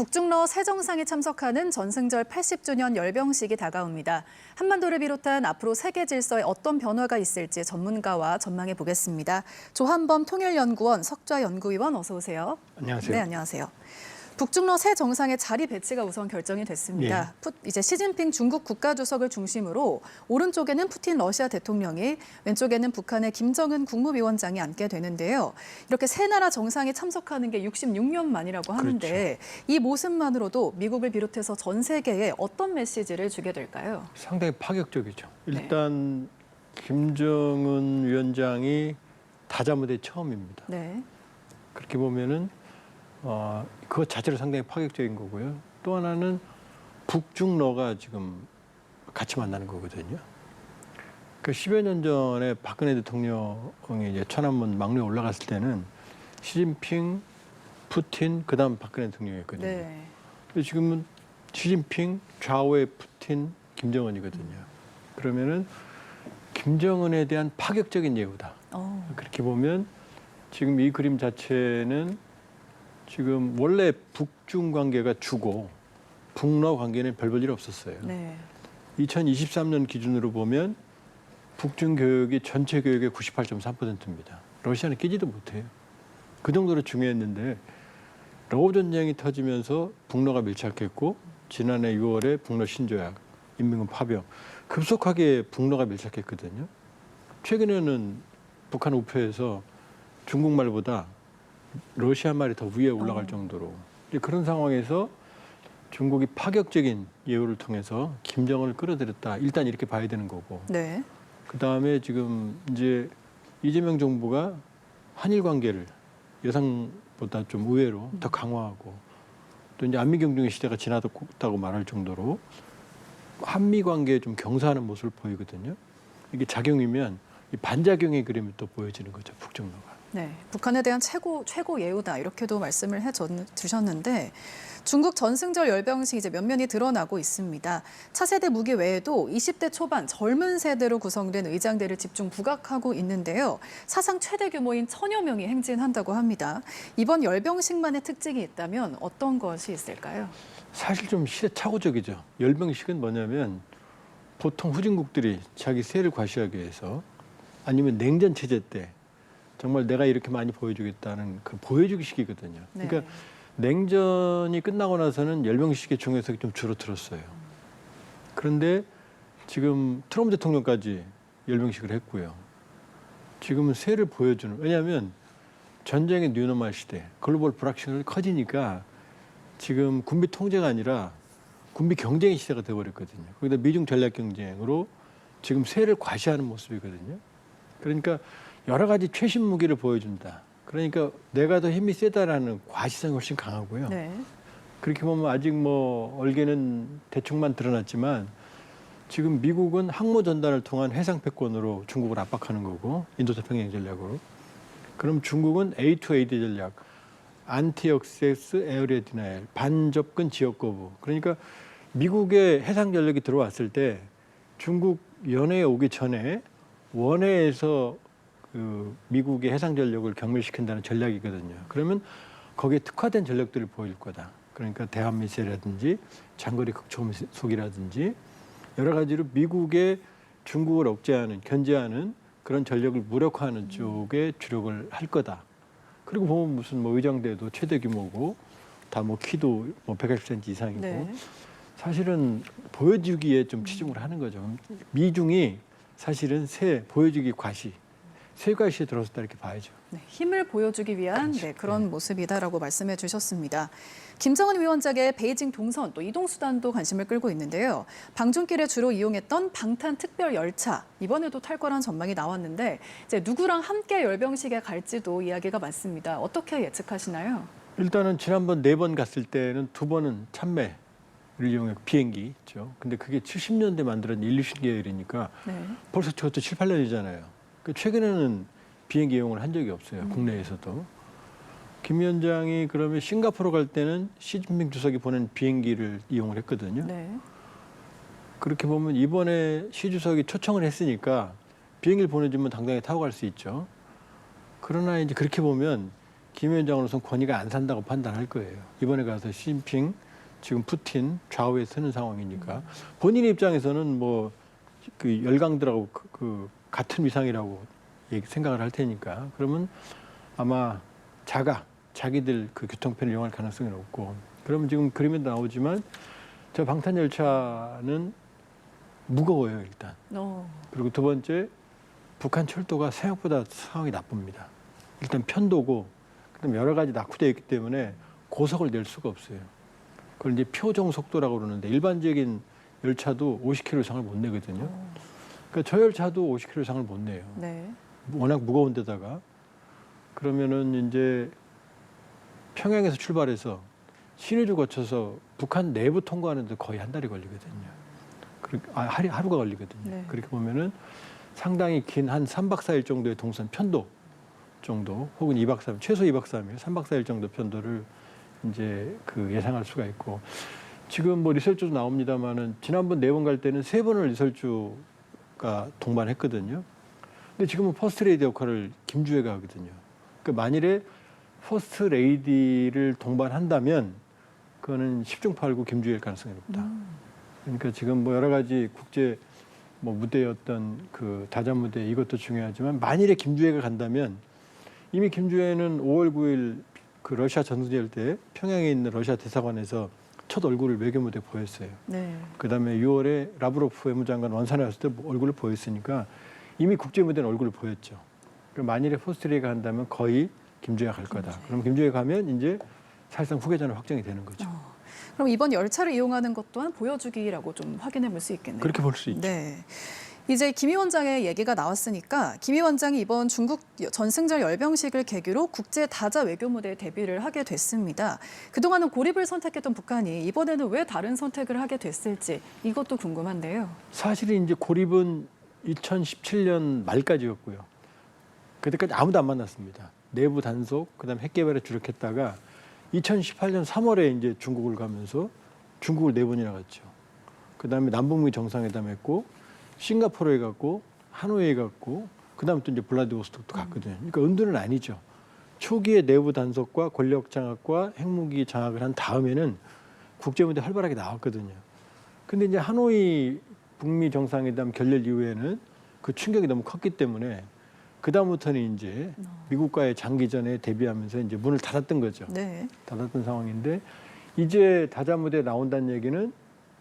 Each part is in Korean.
북중러 새 정상이 참석하는 전승절 80주년 열병식이 다가옵니다. 한반도를 비롯한 앞으로 세계 질서에 어떤 변화가 있을지 전문가와 전망해 보겠습니다. 조한범 통일연구원 석좌연구위원 어서 오세요. 안녕하세요. 네, 안녕하세요. 북중러 새 정상의 자리 배치가 우선 결정이 됐습니다. 이제 시진핑 중국 국가주석을 중심으로 오른쪽에는 푸틴 러시아 대통령이, 왼쪽에는 북한의 김정은 국무위원장이 앉게 되는데요. 이렇게 세 나라 정상이 참석하는 게 66년 만이라고 하는데 그렇죠. 이 모습만으로도 미국을 비롯해서 전 세계에 어떤 메시지를 주게 될까요? 상당히 파격적이죠. 일단 김정은 위원장이 다자무대 처음입니다. 네. 그렇게 보면은 그것 자체로 상당히 파격적인 거고요. 또 하나는 북중러가 지금 같이 만나는 거거든요. 그 10여 년 전에 박근혜 대통령이 이제 천안문 막루에 올라갔을 때는 시진핑, 푸틴, 그다음 박근혜 대통령이었거든요. 네. 근데 지금은 시진핑, 좌우의 푸틴, 김정은이거든요. 그러면은 김정은에 대한 파격적인 예우다. 그렇게 보면 지금 이 그림 자체는 지금 원래 북중 관계가 주고 북러 관계는 별 볼 일 없었어요. 네. 2023년 기준으로 보면 북중 교역이 전체 교역의 98.3%입니다. 러시아는 끼지도 못해요. 그 정도로 중요했는데 러우 전쟁이 터지면서 북러가 밀착했고 지난해 6월에 북러 신조약, 인민군 파병 급속하게 북러가 밀착했거든요. 최근에는 북한 우표에서 중국말보다 러시아 말이 더 위에 올라갈 정도로 그런 상황에서 중국이 파격적인 예우를 통해서 김정은을 끌어들였다. 일단 이렇게 봐야 되는 거고. 네. 그다음에 지금 이제 이재명 정부가 한일 관계를 예상보다 좀 의외로 더 강화하고 또 이제 안미경중의 시대가 지나갔다고 말할 정도로 한미 관계에 좀 경사하는 모습을 보이거든요. 이게 작용이면 이 반작용의 그림이 또 보여지는 거죠. 북중러가. 네, 북한에 대한 최고 예우다 이렇게도 말씀을 주셨는데 중국 전승절 열병식 이제 면면이 드러나고 있습니다. 차세대 무기 외에도 20대 초반 젊은 세대로 구성된 의장대를 집중 부각하고 있는데요. 사상 최대 규모인 1000여 명이 행진한다고 합니다. 이번 열병식만의 특징이 있다면 어떤 것이 있을까요? 사실 좀 시대착오적이죠. 열병식은 뭐냐면 보통 후진국들이 자기 세를 과시하기 위해서 아니면 냉전 체제 때 정말 내가 이렇게 많이 보여주겠다는 그 보여주기식이거든요. 네. 그러니까 냉전이 끝나고 나서는 열병식의 중요성이 좀 줄어들었어요. 그런데 지금 트럼프 대통령까지 열병식을 했고요. 지금은 세를 보여주는, 왜냐하면 전쟁의 뉴노멀 시대, 글로벌 불확실성이 커지니까 지금 군비 통제가 아니라 군비 경쟁의 시대가 되어버렸거든요. 거기다 미중 전략 경쟁으로 지금 세를 과시하는 모습이거든요. 그러니까 여러 가지 최신 무기를 보여준다. 그러니까 내가 더 힘이 세다라는 과시성이 훨씬 강하고요. 네. 그렇게 보면 아직 뭐 얼개는 대충만 드러났지만 지금 미국은 항모 전단을 통한 해상 패권으로 중국을 압박하는 거고 인도太平양 전략으로. 그럼 중국은 A2AD 전략, 안티-억세스 에어리어 디나일, 반접근 지역 거부. 그러니까 미국의 해상 전력이 들어왔을 때 중국 연해에 오기 전에 원해에서 그 미국의 해상 전력을 경멸시킨다는 전략이거든요. 그러면 거기에 특화된 전력들을 보일 거다. 그러니까 대한미사일이라든지 장거리 극초음속이라든지 여러 가지로 미국의 중국을 억제하는, 견제하는 그런 전력을 무력화하는 쪽에 주력을 할 거다. 그리고 보면 무슨 뭐 의장대도 최대 규모고 다 뭐 키도 뭐 180cm 이상이고 네. 사실은 보여주기에 좀 치중을 하는 거죠. 미중이 사실은 보여주기 과시, 쇠과시에 들어섰다 이렇게 봐야죠. 네, 힘을 보여주기 위한 그렇죠. 그런 모습이다라고 말씀해 주셨습니다. 김정은 위원장의 베이징 동선 또 이동수단도 관심을 끌고 있는데요. 방중길에 주로 이용했던 방탄 특별 열차 이번에도 탈 거란 전망이 나왔는데 이제 누구랑 함께 열병식에 갈지도 이야기가 많습니다. 어떻게 예측하시나요? 일단은 지난번 4번 갔을 때는 2번은 참매를 이용해 비행기 있죠. 근데 그게 70년대 만들어진 일루신 계열이니까 네. 벌써 저것도 7, 8년이잖아요. 최근에는 비행기 이용을 한 적이 없어요. 국내에서도. 김 위원장이 그러면 싱가포르 갈 때는 시진핑 주석이 보낸 비행기를 이용을 했거든요. 네. 그렇게 보면 이번에 시 주석이 초청을 했으니까 비행기를 보내주면 당당히 타고 갈 수 있죠. 그러나 이제 그렇게 보면 김 위원장으로서는 권위가 안 산다고 판단할 거예요. 이번에 가서 시진핑, 지금 푸틴 좌우에 서는 상황이니까 본인의 입장에서는 뭐 그 열강들하고 그 같은 위상이라고 생각을 할 테니까 그러면 아마 자기들 그 교통편을 이용할 가능성이 높고 그러면 지금 그림에도 나오지만 저 방탄 열차는 무거워요 일단. 그리고 두 번째 북한 철도가 생각보다 상황이 나쁩니다. 일단 편도고 그다음 여러 가지 낙후되어 있기 때문에 고속을 낼 수가 없어요. 그걸 이제 표정 속도라고 그러는데 일반적인 열차도 50km 이상을 못 내거든요. 그러니까 저 열차도 50km 이상을 못 내요. 네. 워낙 무거운 데다가 그러면은 이제 평양에서 출발해서 신의주 거쳐서 북한 내부 통과하는데 거의 한 달이 걸리거든요. 하루가 걸리거든요. 네. 그렇게 보면은 상당히 긴 한 3박 4일 정도의 동선 편도 정도 혹은 2박 3일, 최소 2박 3일, 3박 4일 정도 편도를 이제 그 예상할 수가 있고 지금 뭐 리설주도 나옵니다만은 지난번 4번 갈 때는 3번을 리설주가 동반했거든요. 근데 지금은 퍼스트 레이디 역할을 김주혜가 하거든요. 그러니까 만일에 퍼스트 레이디를 동반한다면 그거는 10중 8구 김주혜일 가능성이 높다. 그러니까 지금 뭐 여러 가지 국제 뭐 무대였던 그 다자 무대 이것도 중요하지만 만일에 김주혜가 간다면 이미 김주혜는 5월 9일 그 러시아 전승절 때 평양에 있는 러시아 대사관에서 첫 얼굴을 외교 무대 보였어요. 네. 그다음에 6월에 라브로프 외무장관 원산에 왔을 때 얼굴을 보였으니까 이미 국제 무대는 얼굴을 보였죠. 그럼 만일에 포스트레이가 한다면 거의 김주혜가 갈 거다. 그럼 김주혜가 가면 이제 사실상 후계자는 확정이 되는 거죠. 그럼 이번 열차를 이용하는 것 또한 보여주기라고 좀 확인해 볼 수 있겠네요. 그렇게 볼 수 있죠. 네. 이제 김 위원장의 얘기가 나왔으니까 김 위원장이 이번 중국 전승절 열병식을 계기로 국제 다자 외교 무대에 데뷔를 하게 됐습니다. 그동안은 고립을 선택했던 북한이 이번에는 왜 다른 선택을 하게 됐을지 이것도 궁금한데요. 사실은 이제 고립은 2017년 말까지였고요. 그때까지 아무도 안 만났습니다. 내부 단속, 그다음 핵 개발에 주력했다가 2018년 3월에 이제 중국을 가면서 중국을 4번이나 갔죠. 그다음에 남북미 정상회담 했고 싱가포르에 갔고 하노이에 갔고 그다음에 또 이제 블라디보스톡도 갔거든요. 그러니까 은둔은 아니죠. 초기에 내부 단속과 권력 장악과 핵무기 장악을 한 다음에는 국제 무대 활발하게 나왔거든요. 근데 이제 하노이 북미 정상회담 결렬 이후에는 그 충격이 너무 컸기 때문에 그다음부터는 이제 미국과의 장기전에 대비하면서 이제 문을 닫았던 거죠. 네. 닫았던 상황인데 이제 다자 무대에 나온다는 얘기는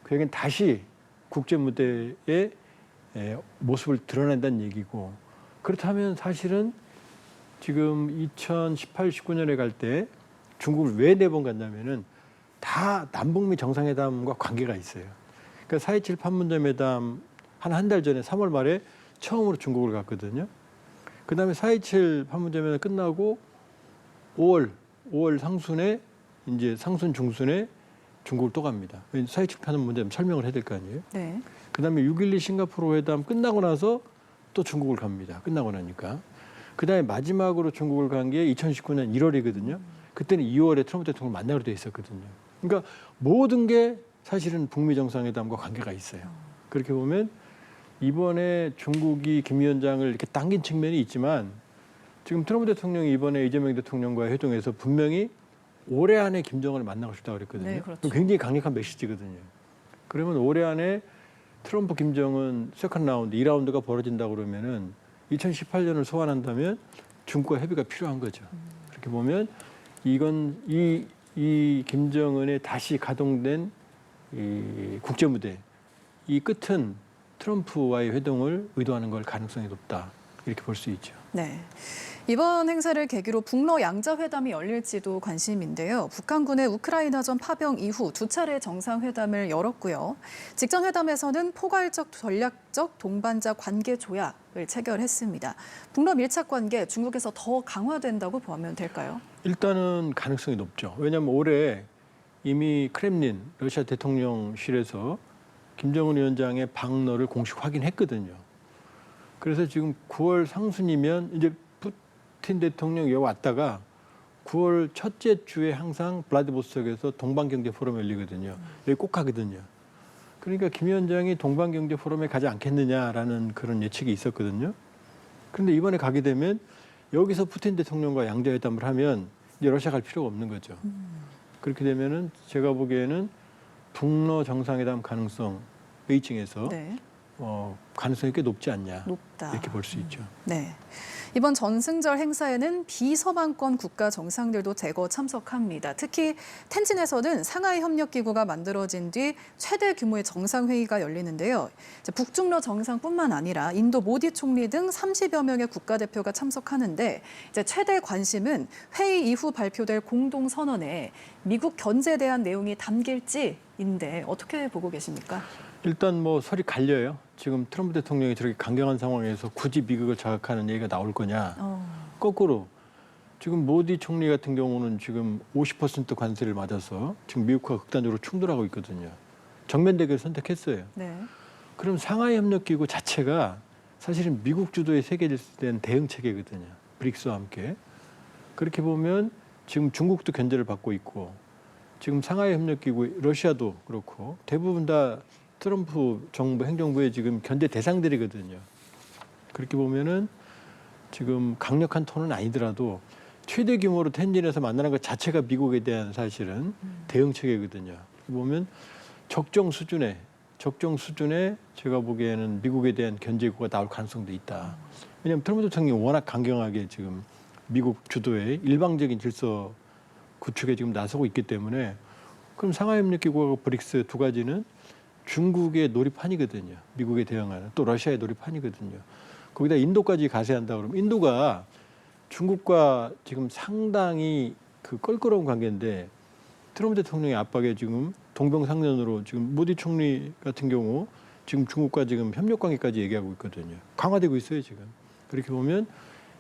그 얘기는 다시 국제 무대의 모습을 드러낸다는 얘기고 그렇다면 사실은 지금 2018, 19년에 갈 때 중국을 왜 4번 갔냐면은 다 남북미 정상회담과 관계가 있어요. 그러니까 4.27 판문점 회담 한 달 전에 3월 말에 처음으로 중국을 갔거든요. 그다음에 4.27 판문점 회담 끝나고 5월 상순에 이제 상순 중순에 중국을 또 갑니다. 4.27 판문점 설명을 해야 될 거 아니에요. 네. 그다음에 6.12 싱가포르 회담 끝나고 나서 또 중국을 갑니다. 끝나고 나니까. 그다음에 마지막으로 중국을 간 게 2019년 1월이거든요. 그때는 2월에 트럼프 대통령을 만나기로 돼 있었거든요. 그러니까 모든 게 사실은 북미 정상회담과 관계가 있어요. 그렇게 보면 이번에 중국이 김 위원장을 이렇게 당긴 측면이 있지만 지금 트럼프 대통령이 이번에 이재명 대통령과의 회동에서 분명히 올해 안에 김정은을 만나고 싶다고 그랬거든요. 네, 그렇죠. 굉장히 강력한 메시지거든요. 그러면 올해 안에 트럼프 김정은 세컨드 라운드 2라운드가 벌어진다고 그러면은 2018년을 소환한다면 중국과 협의가 필요한 거죠. 그렇게 보면 이건 이 김정은의 다시 가동된 이 국제 무대 이 끝은 트럼프와의 회동을 의도하는 걸 가능성이 높다. 이렇게 볼 수 있죠. 네. 이번 행사를 계기로 북러 양자회담이 열릴지도 관심인데요. 북한군의 우크라이나전 파병 이후 2차례 정상회담을 열었고요. 직전 회담에서는 포괄적 전략적 동반자 관계 조약을 체결했습니다. 북러 밀착 관계 중국에서 더 강화된다고 보면 될까요? 일단은 가능성이 높죠. 왜냐하면 올해 이미 크렘린 러시아 대통령실에서 김정은 위원장의 방러를 공식 확인했거든요. 그래서 지금 9월 상순이면 이제 푸틴 대통령이 여기 왔다가 9월 첫째 주에 항상 블라디보스톡에서 동방경제 포럼이 열리거든요. 여기 꼭 가거든요. 그러니까 김 위원장이 동방경제 포럼에 가지 않겠느냐라는 그런 예측이 있었거든요. 그런데 이번에 가게 되면 여기서 푸틴 대통령과 양자회담을 하면 이제 러시아 갈 필요가 없는 거죠. 그렇게 되면은 제가 보기에는 북러 정상회담 가능성 베이징에서 네. 가능성이 꽤 높지 않냐 높다. 이렇게 볼 수 있죠. 네. 이번 전승절 행사에는 비서방권 국가 정상들도 대거 참석합니다. 특히 텐진에서는 상하이 협력기구가 만들어진 뒤 최대 규모의 정상회의가 열리는데요. 이제 북중러 정상뿐만 아니라 인도 모디 총리 등 30여 명의 국가대표가 참석하는데 이제 최대 관심은 회의 이후 발표될 공동선언에 미국 견제에 대한 내용이 담길지인데 어떻게 보고 계십니까? 일단 뭐 설이 갈려요. 지금 트럼프 대통령이 저렇게 강경한 상황에서 굳이 미국을 자극하는 얘기가 나올 거냐. 거꾸로 지금 모디 총리 같은 경우는 지금 50% 관세를 맞아서 지금 미국과 극단적으로 충돌하고 있거든요. 정면 대결을 선택했어요. 네. 그럼 상하이 협력기구 자체가 사실은 미국 주도의 세계된 대응 체계거든요. 브릭스와 함께. 그렇게 보면 지금 중국도 견제를 받고 있고 지금 상하이 협력기구 러시아도 그렇고 대부분 다 트럼프 정부 행정부의 지금 견제 대상들이거든요. 그렇게 보면은 지금 강력한 톤은 아니더라도 최대 규모로 텐진에서 만나는 것 자체가 미국에 대한 사실은 대응 체계거든요. 보면 적정 수준의 제가 보기에는 미국에 대한 견제구가 나올 가능성도 있다. 왜냐하면 트럼프 대통령이 워낙 강경하게 지금 미국 주도의 일방적인 질서 구축에 지금 나서고 있기 때문에 그럼 상하이협력기구와 브릭스 두 가지는 중국의 놀이판이거든요. 미국에 대응하는 또 러시아의 놀이판이거든요. 거기다 인도까지 가세한다 그러면 인도가 중국과 지금 상당히 그 껄끄러운 관계인데 트럼프 대통령의 압박에 지금 동병상련으로 지금 모디 총리 같은 경우 지금 중국과 지금 협력 관계까지 얘기하고 있거든요. 강화되고 있어요 지금. 그렇게 보면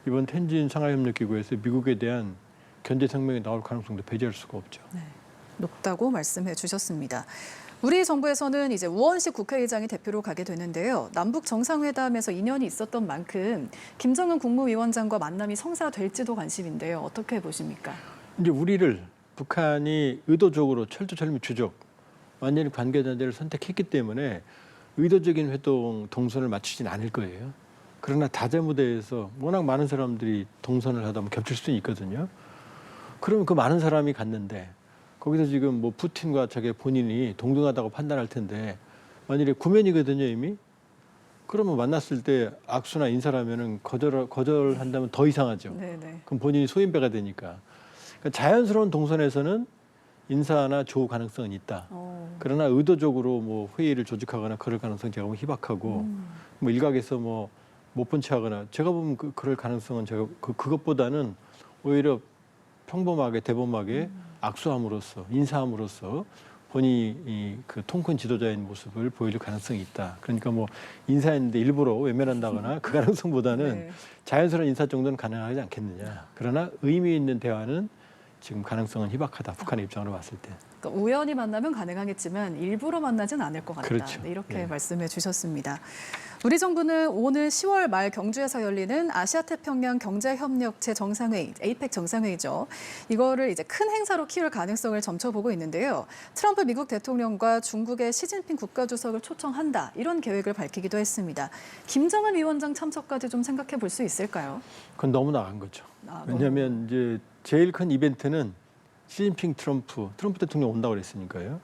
이번 텐진 상하이협력기구에서 미국에 대한 견제 성명이 나올 가능성도 배제할 수가 없죠. 네. 높다고 말씀해 주셨습니다. 우리 정부에서는 이제 우원식 국회의장이 대표로 가게 되는데요. 남북 정상회담에서 인연이 있었던 만큼 김정은 국무위원장과 만남이 성사될지도 관심인데요. 어떻게 보십니까? 이제 우리를 북한이 의도적으로 철두철미 주적 완전히 관계 단절을 선택했기 때문에 의도적인 회동 동선을 맞추진 않을 거예요. 그러나 다재무대에서 워낙 많은 사람들이 동선을 하다 보면 겹칠 수는 있거든요. 그러면 그 많은 사람이 갔는데 거기서 지금 뭐 푸틴과 저게 본인이 동등하다고 판단할 텐데 만일에 구면이거든요 이미. 그러면 만났을 때 악수나 인사라면은 거절한다면 더 이상하죠. 네네. 그럼 본인이 소인배가 되니까. 그러니까 자연스러운 동선에서는 인사나 조우 가능성은 있다. 그러나 의도적으로 뭐 회의를 조직하거나 그럴 가능성은 제가 보면 희박하고 뭐 일각에서 뭐 못 본 체하거나 제가 보면 그럴 가능성은 제가 그것보다는 오히려 평범하게 대범하게 악수함으로써 인사함으로써 본인이 그 통큰 지도자인 모습을 보여줄 가능성이 있다. 그러니까 뭐 인사했는데 일부러 외면한다거나 그 가능성보다는 네. 자연스러운 인사 정도는 가능하지 않겠느냐. 그러나 의미 있는 대화는 지금 가능성은 희박하다. 북한의 입장으로 봤을 때. 그러니까 우연히 만나면 가능하겠지만 일부러 만나진 않을 것 같다. 그렇죠. 네, 이렇게 네. 말씀해 주셨습니다. 우리 정부는 오늘 10월 말 경주에서 열리는 아시아태평양 경제협력체 정상회의, 에이펙 정상회의죠. 이거를 이제 큰 행사로 키울 가능성을 점쳐보고 있는데요. 트럼프 미국 대통령과 중국의 시진핑 국가주석을 초청한다. 이런 계획을 밝히기도 했습니다. 김정은 위원장 참석까지 좀 생각해 볼 수 있을까요? 그건 너무 나간 거죠. 너무. 왜냐하면 이제 제일 큰 이벤트는 시진핑 트럼프 대통령 온다고 그랬으니까요.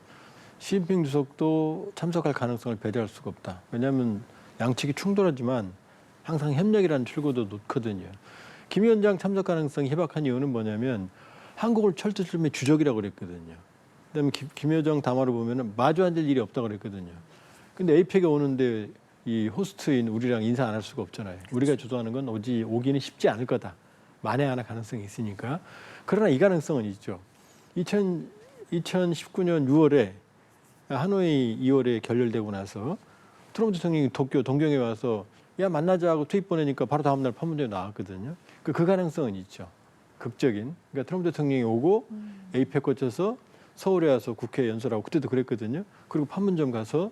시진핑 주석도 참석할 가능성을 배제할 수가 없다. 왜냐하면 양측이 충돌하지만 항상 협력이라는 출구도 놓거든요. 김 위원장 참석 가능성이 희박한 이유는 뭐냐면 한국을 철두철미 주적이라고 그랬거든요. 그다음에 김 위원장 담화를 보면은 마주 앉을 일이 없다고 그랬거든요. 근데 에이펙에 오는데 이 호스트인 우리랑 인사 안 할 수가 없잖아요. 우리가 주도하는 건 오기는 쉽지 않을 거다. 만에 하나 가능성이 있으니까. 그러나 이 가능성은 있죠. 2019년 6월에 하노이 2월에 결렬되고 나서 트럼프 대통령이 도쿄 동경에 와서 야 만나자 하고 트윗 보내니까 바로 다음 날 판문점에 나왔거든요. 그 가능성은 있죠. 극적인. 그러니까 트럼프 대통령이 오고 에이펙 거쳐서 서울에 와서 국회 연설하고 그때도 그랬거든요. 그리고 판문점 가서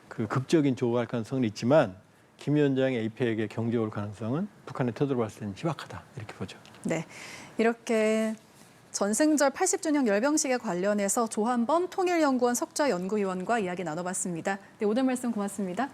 그 극적인 조우할 가능성은 있지만 김 위원장의 에이펙에 경제 올 가능성은 북한의 태도로 봤을 때는 희박하다 이렇게 보죠. 네, 이렇게 전승절 80주년 열병식에 관련해서 조한범 통일연구원 석좌연구위원과 이야기 나눠봤습니다. 네, 오늘 말씀 고맙습니다.